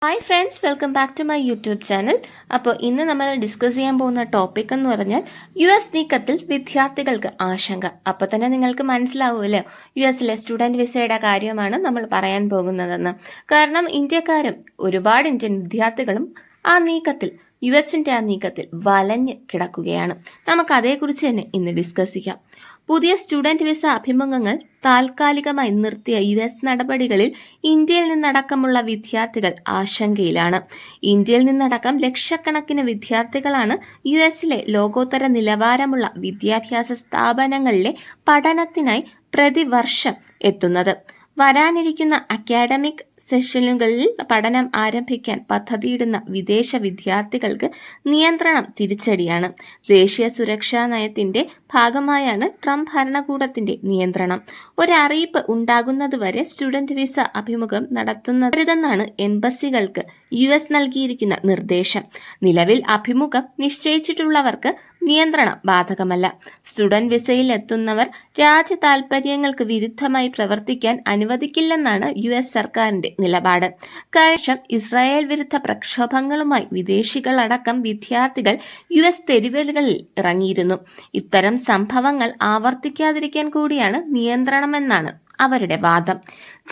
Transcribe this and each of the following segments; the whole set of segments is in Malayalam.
Hi friends, welcome back to my YouTube channel. അപ്പോൾ ഇന്ന് നമ്മൾ ഡിസ്കസ് ചെയ്യാൻ പോകുന്ന ടോപ്പിക് എന്ന് പറഞ്ഞാൽ US നീക്കത്തിൽ വിദ്യാർത്ഥികൾക്ക് ആശങ്ക. അപ്പോൾ തന്നെ നിങ്ങൾക്ക് മനസ്സിലാവുമല്ലോ US സ്റ്റുഡൻറ് വിസയുടെ കാര്യമാണ് നമ്മൾ പറയാൻ പോകുന്നതെന്ന്. കാരണം ഇന്ത്യക്കാരും ഒരുപാട് ഇന്ത്യൻ വിദ്യാർത്ഥികളും ആ നീക്കത്തിൽ ആ നീക്കത്തിൽ വലഞ്ഞ് കിടക്കുകയാണ്. നമുക്ക് അതേക്കുറിച്ച് തന്നെ ഇന്ന് ഡിസ്കസ് ചെയ്യാം. പുതിയ സ്റ്റുഡൻറ് വിസ അഭിമുഖങ്ങൾ താൽക്കാലികമായി നിർത്തിയ US നടപടികളിൽ ഇന്ത്യയിൽ നിന്നടക്കമുള്ള വിദ്യാർത്ഥികൾ ആശങ്കയിലാണ്. ഇന്ത്യയിൽ നിന്നടക്കം ലക്ഷക്കണക്കിന് വിദ്യാർത്ഥികളാണ് US ലോകോത്തര നിലവാരമുള്ള വിദ്യാഭ്യാസ സ്ഥാപനങ്ങളിലെ പഠനത്തിനായി പ്രതിവർഷം എത്തുന്നത്. വരാനിരിക്കുന്ന അക്കാഡമിക് സെഷനുകളിൽ പഠനം ആരംഭിക്കാൻ പദ്ധതിയിടുന്ന വിദേശ വിദ്യാർത്ഥികൾക്ക് നിയന്ത്രണം തിരിച്ചടിയാണ്. ദേശീയ സുരക്ഷാ നയത്തിന്റെ ഭാഗമായാണ് ട്രംപ് ഭരണകൂടത്തിന്റെ നിയന്ത്രണം. ഒരറിയിപ്പ് ഉണ്ടാകുന്നതുവരെ സ്റ്റുഡന്റ് വിസ അഭിമുഖം നടത്തുന്നതെന്നാണ് എംബസികൾക്ക് US നൽകിയിരിക്കുന്ന നിർദ്ദേശം. നിലവിൽ അഭിമുഖം നിശ്ചയിച്ചിട്ടുള്ളവർക്ക് നിയന്ത്രണം ബാധകമല്ല. സ്റ്റുഡന്റ് വിസയിൽ എത്തുന്നവർ രാജ്യ താൽപര്യങ്ങൾക്ക് വിരുദ്ധമായി പ്രവർത്തിക്കാൻ അനുവദിക്കില്ലെന്നാണ് US സർക്കാരിന്റെ നിലപാട്. കഴിഞ്ഞ ഇസ്രായേൽ വിരുദ്ധ പ്രക്ഷോഭങ്ങളുമായി വിദേശികളടക്കം വിദ്യാർത്ഥികൾ US തെരുവുകളിൽ ഇറങ്ങിയിരുന്നു. ഇത്തരം സംഭവങ്ങൾ ആവർത്തിക്കാതിരിക്കാൻ കൂടിയാണ് നിയന്ത്രണമെന്നാണ് അവരുടെ വാദം.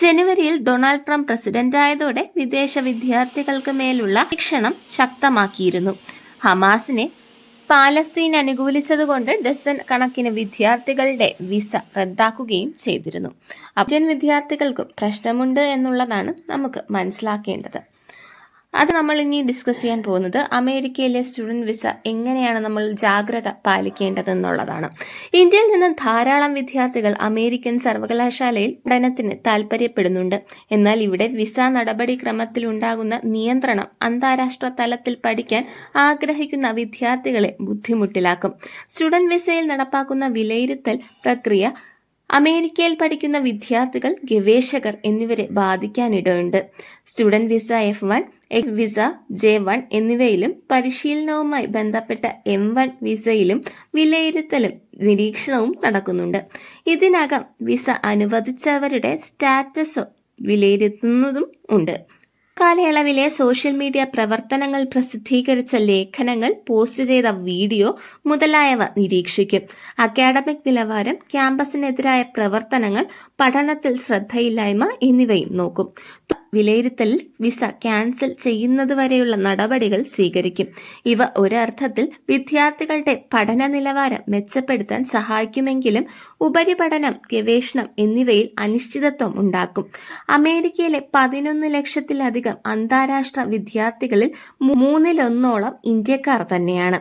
ജനുവരിയിൽ ഡൊണാൾഡ് ട്രംപ് പ്രസിഡന്റായതോടെ വിദേശ വിദ്യാർത്ഥികൾക്ക് മേലുള്ള ശിക്ഷണം ശക്തമാക്കിയിരുന്നു. ഹമാസിനെ പാലസ്തീൻ അനുകൂലിച്ചതുകൊണ്ട് ഡസൻ കണക്കിന് വിദ്യാർത്ഥികളുടെ വിസ റദ്ദാക്കുകയും ചെയ്തിരുന്നു. ഇന്ത്യൻ വിദ്യാർത്ഥികൾക്കും പ്രശ്നമുണ്ട് എന്നുള്ളതാണ് നമുക്ക് മനസ്സിലാക്കേണ്ടത്. അത് നമ്മൾ ഇനി ഡിസ്കസ് ചെയ്യാൻ പോകുന്നത് അമേരിക്കയിലെ സ്റ്റുഡൻറ് വിസ എങ്ങനെയാണ് നമ്മൾ ജാഗ്രത പാലിക്കേണ്ടതെന്നുള്ളതാണ്. ഇന്ത്യയിൽ നിന്ന് ധാരാളം വിദ്യാർത്ഥികൾ അമേരിക്കൻ സർവകലാശാലയിൽ പഠനത്തിന് താൽപ്പര്യപ്പെടുന്നുണ്ട്. എന്നാൽ ഇവിടെ വിസ നടപടിക്രമത്തിലുണ്ടാകുന്ന നിയന്ത്രണം അന്താരാഷ്ട്ര തലത്തിൽ പഠിക്കാൻ ആഗ്രഹിക്കുന്ന വിദ്യാർത്ഥികളെ ബുദ്ധിമുട്ടിലാക്കും. സ്റ്റുഡൻറ് വിസയിൽ നടപ്പാക്കുന്ന വിലയിരുത്തൽ പ്രക്രിയ അമേരിക്കയിൽ പഠിക്കുന്ന വിദ്യാർത്ഥികൾ, ഗവേഷകർ എന്നിവരെ ബാധിക്കാനിടയുണ്ട്. Student visa F1, visa J1 എന്നിവയിലും പരിശീലനവുമായി ബന്ധപ്പെട്ട M1 വിസയിലും വിലയിരുത്തലും നിരീക്ഷണവും നടക്കുന്നുണ്ട്. ഇതിനകം വിസ അനുവദിച്ചവരുടെ സ്റ്റാറ്റസ് വിലയിരുത്തുന്നതും ഉണ്ട്. കാലയളവിലെ സോഷ്യൽ മീഡിയ പ്രവർത്തനങ്ങൾ, പ്രസിദ്ധീകരിച്ച ലേഖനങ്ങൾ, പോസ്റ്റ് ചെയ്ത വീഡിയോ മുതലായവ നിരീക്ഷിക്കും. അക്കാഡമിക് നിലവാരം, ക്യാമ്പസിനെതിരായ പ്രവർത്തനങ്ങൾ, പഠനത്തിൽ ശ്രദ്ധയില്ലായ്മ എന്നിവയും നോക്കും. വിലയിരുത്തലിൽ വിസ ക്യാൻസൽ ചെയ്യുന്നതുവരെയുള്ള നടപടികൾ സ്വീകരിക്കും. ഇവ ഒരർത്ഥത്തിൽ വിദ്യാർത്ഥികളുടെ പഠന നിലവാരം മെച്ചപ്പെടുത്താൻ സഹായിക്കുമെങ്കിലും ഉപരിപഠനം, ഗവേഷണം എന്നിവയിൽ അനിശ്ചിതത്വം ഉണ്ടാക്കും. അമേരിക്കയിലെ 11 ലക്ഷത്തിലധികം അന്താരാഷ്ട്ര വിദ്യാർത്ഥികളിൽ 1/3 ഇന്ത്യക്കാർ തന്നെയാണ്.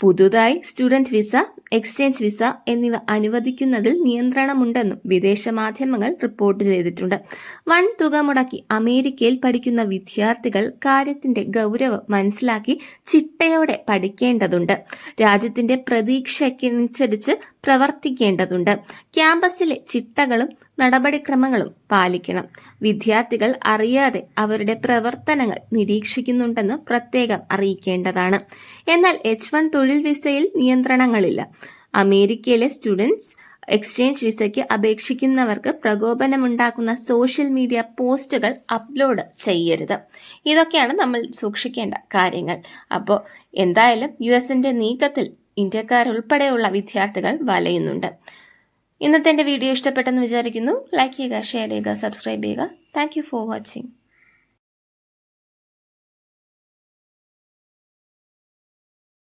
പുതുതായി സ്റ്റുഡന്റ് വിസ, എക്സ്ചേഞ്ച് വിസ എന്നിവ അനുവദിക്കുന്നതിൽ നിയന്ത്രണമുണ്ടെന്നും വിദേശ മാധ്യമങ്ങൾ റിപ്പോർട്ട് ചെയ്തിട്ടുണ്ട്. വൻ തുക മുടക്കി അമേരിക്കയിൽ പഠിക്കുന്ന വിദ്യാർത്ഥികൾ കാര്യത്തിന്റെ ഗൗരവം മനസ്സിലാക്കി ചിട്ടയോടെ പഠിക്കേണ്ടതുണ്ട്. രാജ്യത്തിന്റെ പ്രതീക്ഷയ്ക്കനുസരിച്ച് പ്രവർത്തിക്കേണ്ടതുണ്ട്. ക്യാമ്പസിലെ ചിട്ടകളും നടപടിക്രമങ്ങളും പാലിക്കണം. വിദ്യാർത്ഥികൾ അറിയാതെ അവരുടെ പ്രവർത്തനങ്ങൾ നിരീക്ഷിക്കുന്നുണ്ടെന്ന് പ്രത്യേകം അറിയിക്കേണ്ടതാണ്. എന്നാൽ H1 തൊഴിൽ വിസയിൽ നിയന്ത്രണങ്ങളില്ല. അമേരിക്കയിലെ സ്റ്റുഡൻസ് എക്സ്ചേഞ്ച് വിസയ്ക്ക് അപേക്ഷിക്കുന്നവർക്ക് പ്രകോപനമുണ്ടാക്കുന്ന സോഷ്യൽ മീഡിയ പോസ്റ്റുകൾ അപ്ലോഡ് ചെയ്യരുത്. ഇതൊക്കെയാണ് നമ്മൾ സൂക്ഷിക്കേണ്ട കാര്യങ്ങൾ. അപ്പോൾ എന്തായാലും US നീക്കത്തിൽ ഇന്ത്യക്കാരുൾപ്പെടെയുള്ള വിദ്യാർത്ഥികൾ വലയുന്നുണ്ട്. ഇന്നത്തെ എൻ്റെ വീഡിയോ ഇഷ്ടപ്പെട്ടെന്ന് വിചാരിക്കുന്നു. ലൈക്ക് ചെയ്യുക, ഷെയർ ചെയ്യുക, സബ്സ്ക്രൈബ് ചെയ്യുക. Thank you for watching.